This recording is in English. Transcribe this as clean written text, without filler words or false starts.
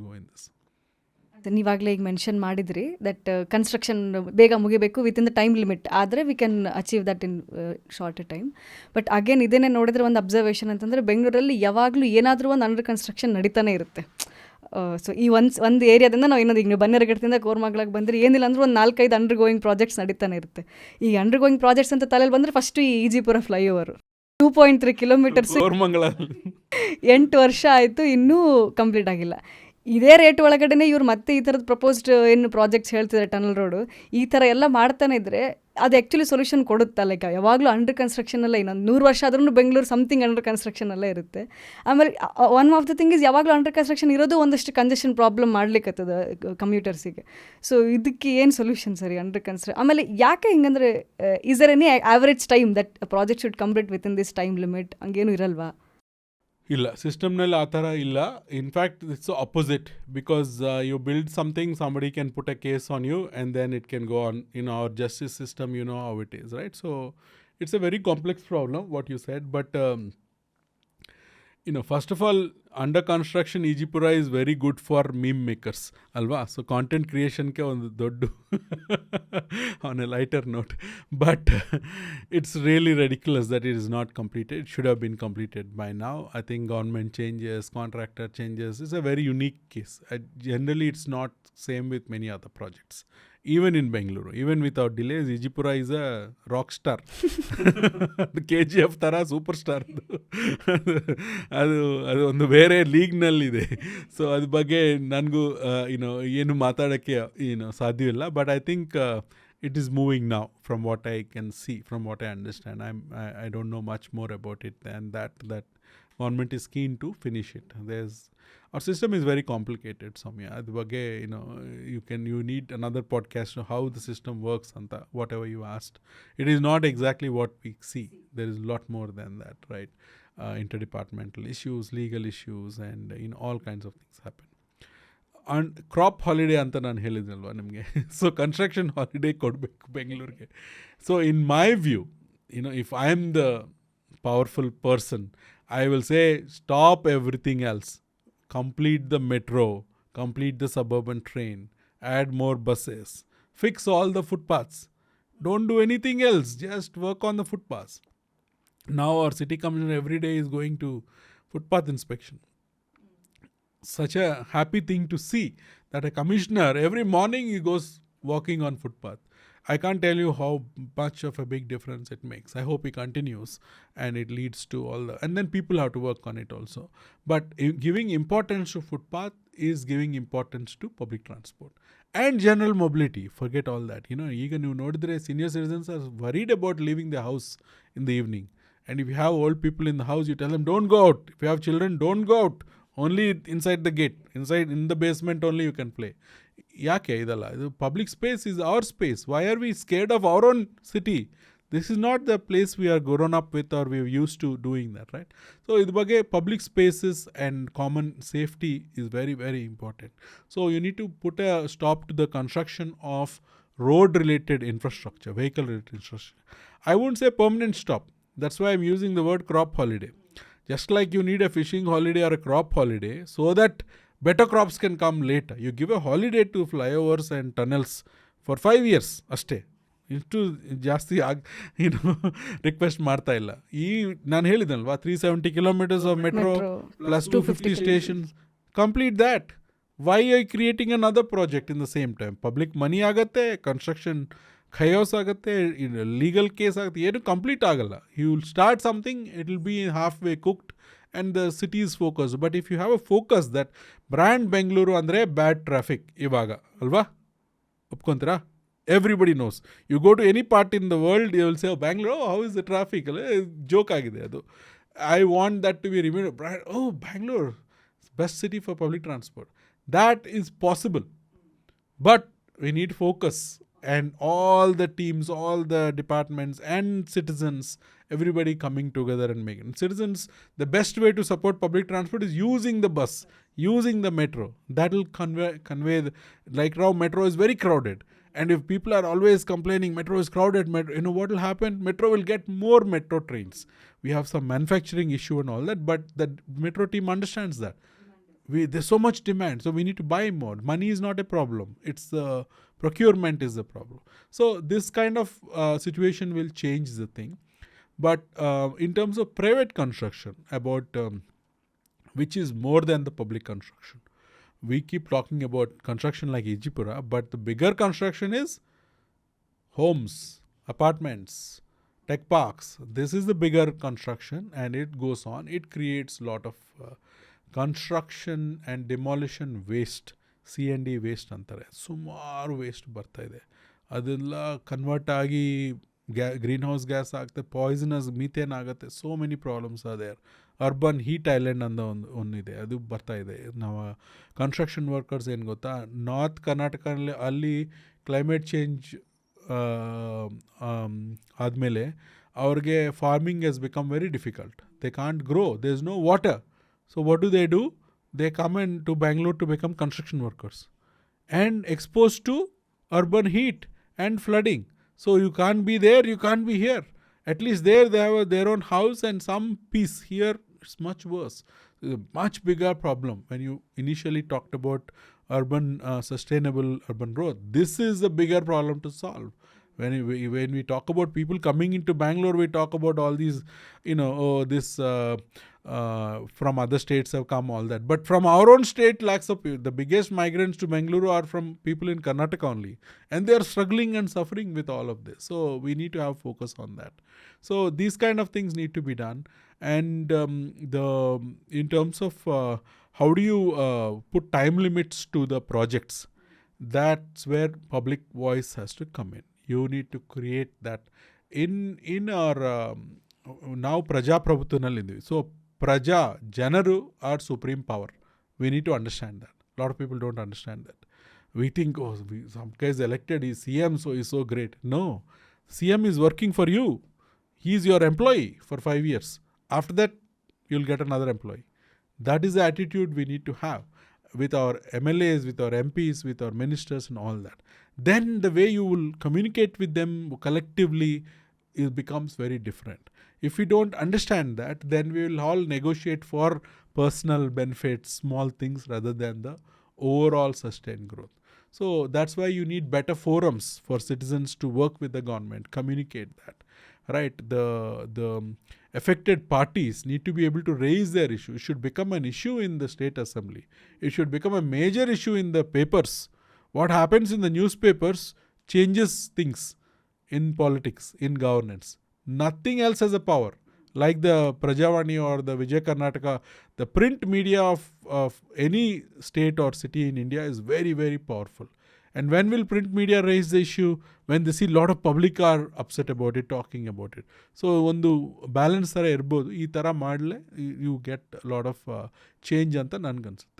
go in this. ನೀವಾಗಲೇ ಈಗ mention ಮಾಡಿದ್ರಿ that construction ಬೇಗ ಮುಗಿಬೇಕು ವಿತಿನ್ ದ ಟೈಮ್ ಲಿಮಿಟ್ ಆದರೆ we can achieve that in short time. But again ಇದೇನೇ ನೋಡಿದ್ರೆ ಒಂದು ಅಬ್ಸರ್ವೇಷನ್ ಅಂತಂದರೆ ಬೆಂಗಳೂರಲ್ಲಿ ಯಾವಾಗಲೂ ಏನಾದರೂ ಒಂದು ಅಂಡರ್ ಕನ್ಸ್ಟ್ರಕ್ಷನ್ ನಡೀತಾನೆ ಇರುತ್ತೆ. ಸೊ ಈ ಒಂದು ಏರಿಯಾದಿಂದ ನಾವು ಇನ್ನೊಂದು ಈಗ ನೀವು ಬನ್ನೇರಘಟ್ಟದಿಂದ ಕೋರ್ಮಂಗ್ಲಾಗೆ ಬಂದರೆ ಏನಿಲ್ಲ ಅಂದ್ರೆ ಒಂದು 4-5 ಅಂಡರ್ ಗೋಯಿಂಗ್ ಪ್ರಾಜೆಕ್ಟ್ಸ್ ನಡೀತಾನೆ ಇರುತ್ತೆ. ಈ ಅಂಡರ್ ಗೋಯಿಂಗ್ ಪ್ರಾಜೆಕ್ಟ್ಸ್ ಅಂತ ತಲೆಯಲ್ಲಿ ಬಂದರೆ ಫಸ್ಟು ಈ ಈಜಿಪುರ ಫ್ಲೈಓವರ್ 2.3 ಕಿಲೋಮೀಟರ್ಸ್ 8 ವರ್ಷ ಆಯಿತು, ಇನ್ನೂ ಕಂಪ್ಲೀಟ್ ಆಗಿಲ್ಲ. ಇದೇ ರೇಟ್ ಒಳಗಡೆ ಇವ್ರು ಮತ್ತೆ ಈ ಥರದ ಪ್ರಪೋಸ್ಡ್ ಏನು ಪ್ರಾಜೆಕ್ಟ್ಸ್ ಹೇಳ್ತಿದ್ದಾರೆ ಟನಲ್ ರೋಡು ಈ ಥರ ಎಲ್ಲ ಮಾಡ್ತಾನೆ ಇದ್ದರೆ ಅದು ಆ್ಯಕ್ಚುಲಿ ಸೊಲ್ಯೂಷನ್ ಕೊಡುತ್ತಾ? ಲೈಕ್ ಯಾವಾಗಲೂ ಅಂಡರ್ ಕನ್ಸ್ಟ್ರಕ್ಷನಲ್ಲೇ ಇನ್ನೊಂದು 100 ವರ್ಷ ಆದ್ರೂ ಬೆಂಗಳೂರು ಸಮಥಿಂಗ್ ಅಂಡರ್ ಕನ್ಸ್ಟ್ರಕ್ಷನಲ್ಲೇ ಇರುತ್ತೆ. ಆಮೇಲೆ one of the thing is ಯಾವಾಗಲೂ ಅಂಡರ್ ಕನ್ಸ್ಟ್ರಕ್ಷನ್ ಇರೋದು ಒಂದಷ್ಟು ಕಂಜೆಷನ್ ಪ್ರಾಬ್ಲಮ್ ಮಾಡ್ಲಿಕ್ಕತ್ತದ ಕಮ್ಯೂಟರ್ಸಿಗೆ. ಸೊ ಇದಕ್ಕೆ ಏನು ಸೊಲ್ಯೂಷನ್ ಸರಿ ಅಂಡರ್ ಆಮೇಲೆ ಯಾಕೆ ಹಿಂಗಂದ್ರೆ is there any average time that project should complete within this time limit? ಹಂಗೇನು ಇರಲ್ವಾ? ಇಲ್ಲ, ಸಿಸ್ಟಮ್ನಲ್ಲಿ ಆ ಥರ ಇಲ್ಲ. In fact it's opposite. Because you build something, somebody can put a case on you and then it can go on. Our justice system, you know how it is, right? So it's a very complex problem what you said, but first of all, under construction Ijipura is very good for meme makers alva. So content creation ke ಒಂದು ದೊಡ್ಡ on a lighter note, but it's really ridiculous that it is not completed. It should have been completed by now. I think government changes, contractor changes. It's a very unique case. Generally it's not same with many other projects. Even in Bengaluru, even without delays, Ijipura is a rock star. The KGF ಥರ super star ಅದು ಒಂದು ಬೇರೆ ಲೀಗ್ನಲ್ಲಿದೆ. So ಅದ್ರ ಬಗ್ಗೆ ನನಗೂ ಏನು ಮಾತಾಡೋಕ್ಕೆ ಸಾಧ್ಯವಿಲ್ಲ. But I think it is moving now from what I can see, from what I understand. I don't know much more about it than that government is keen to finish it. Our system is very complicated, Soumya. Adu bagge you need another podcast on how the system works anta whatever you asked. It is not exactly what we see. There is a lot more than that, right? Interdepartmental issues, legal issues, and all kinds of things happen. And crop holiday ಅಂತ ನಾನು ಹೇಳಿದ್ನಲ್ವ ನಿಮಗೆ. So construction holiday ಕೊಡಬೇಕು ಬೆಂಗಳೂರಿಗೆ. So in my view, if I am the powerful person, I will say stop everything else. Complete the metro, complete the suburban train, add more buses, fix all the footpaths. Don't do anything else, just work on the footpaths. Now our city commissioner every day is going to footpath inspection. Such a happy thing to see that a commissioner every morning he goes walking on footpath. I can't tell you how much of a big difference it makes. I hope he continues and it leads to all the... And then people have to work on it also. But giving importance to footpath is giving importance to public transport. And general mobility. Forget all that. Even you notice senior citizens are worried about leaving the house in the evening. And if you have old people in the house, you tell them, don't go out. If you have children, don't go out. Only inside the gate. Inside, in the basement only you can play. ಯಾಕೆ ಇದಲ್ಲ? ಇದು public space is our space. Why are we scared of our own city? This is not the place we are grown up with are we use to doing that, right? So ಇದ್ರ ಬಗ್ಗೆ public spaces and common safety is very very important. So you need to put a stop to the construction of road related infrastructure, vehicle related infrastructure. I won't say permanent stop. That's why I'm using the word crop holiday. Just like you need a fishing holiday or a crop holiday so that better crops can come later. You give a holiday to flyovers and tunnels for 5 years ಅಷ್ಟೇ. ಇಷ್ಟು ಜಾಸ್ತಿ request ಮಾಡ್ತಾ ಇಲ್ಲ. ಈ ನಾನು ಹೇಳಿದಲ್ವಾ 370 kilometers of metro plus 250 stations. Complete that. Why are you creating another project in the same time? Public money ಆಗತ್ತೆ, construction chaos ಆಗುತ್ತೆ, legal case ಆಗುತ್ತೆ, ಏನು ಕಂಪ್ಲೀಟ್ ಆಗಲ್ಲ. You will start something, it will be half way cooked and the city is focused. But if you have a focus that brand Bengaluru andre bad traffic ivaga alva opkontra, everybody knows. You go to any part in the world, you will say, oh, Bangalore, oh, how is the traffic? Joke agide adu. I want that to be remembered. Brand, oh, Bangalore, best city for public transport. That is possible, but we need focus. And all the teams, all the departments and citizens, everybody coming together and making citizens. The best way to support public transport is using the bus, using the metro. That will convey like now metro is very crowded, and if people are always complaining metro is crowded, what will happen? Metro will get more metro trains. We have some manufacturing issue and all that, but the metro team understands that. there's so much demand, so we need to buy more. Money is not a problem, it's the procurement is the problem. So this kind of situation will change the thing. But in terms of private construction, about which is more than the public construction, we keep talking about construction like Ijipura, but the bigger construction is homes, apartments, tech parks. This is the bigger construction, and it goes on. It creates a lot of construction and demolition waste. C&D waste ಅಂತಾರೆ. ಸುಮಾರು waste ಬರ್ತಾ ಇದೆ. ಅದೆಲ್ಲ convert ಆಗಿ greenhouse gas ಆಗುತ್ತೆ, poisonous methane ಆಗುತ್ತೆ. So many problems are there. Urban heat island ಅಂತ ಒಂದಿದೆ, ಅದು ಬರ್ತಾ ಇದೆ. ನಾವು ಕನ್ಸ್ಟ್ರಕ್ಷನ್ ವರ್ಕರ್ಸ್ ಏನು ಗೊತ್ತಾ, ನಾರ್ತ್ ಕರ್ನಾಟಕದಲ್ಲಿ ಅಲ್ಲಿ ಕ್ಲೈಮೇಟ್ ಚೇಂಜ್ ಆದಮೇಲೆ ಅವ್ರಿಗೆ farming has become very difficult. They can't grow, there is no water. So what do? They come to Bangalore to become construction workers and exposed to urban heat and flooding. So you can't be there, you can't be here. At least there they have their own house and some peace. Here it's much worse. It's a much bigger problem when you initially talked about urban sustainable urban growth. This is a bigger problem to solve. When we talk about people coming into Bangalore, we talk about all these, from other states have come, all that. But from our own state, lakhs of people, the biggest migrants to Bengaluru are from people in Karnataka only. And they are struggling and suffering with all of this. So we need to have focus on that. So these kind of things need to be done. And in terms of how do you put time limits to the projects, that's where public voice has to come in. You need to create that. In our now Prajaprabhutvanalli. So Praja, Janaru are supreme power. We need to understand that. A lot of people don't understand that. We think, some guy is elected, he's CM, so he's so great. No, CM is working for you. He is your employee for 5 years. After that, you'll get another employee. That is the attitude we need to have with our MLAs, with our MPs, with our ministers and all that. Then the way you will communicate with them collectively, it becomes very different. If we don't understand that, then we will all negotiate for personal benefits, small things, rather than the overall sustained growth. So that's why you need better forums for citizens to work with the government, communicate that. Right? The affected parties need to be able to raise their issue. It should become an issue in the state assembly. It should become a major issue in the papers. What happens in the newspapers changes things in politics, in governance. Nothing else has a power. Like the Prajavani or the Vijay Karnataka, the print media of any state or city in India is very, very powerful. And when will print media raise the issue? When they see a lot of public are upset about it, talking about it. So ಒಂದು balance ಥರ ಇರ್ಬೋದು. ಈ ಥರ ಮಾಡಲೇ you get a lot of change ಅಂತ ನನಗನ್ಸುತ್ತೆ.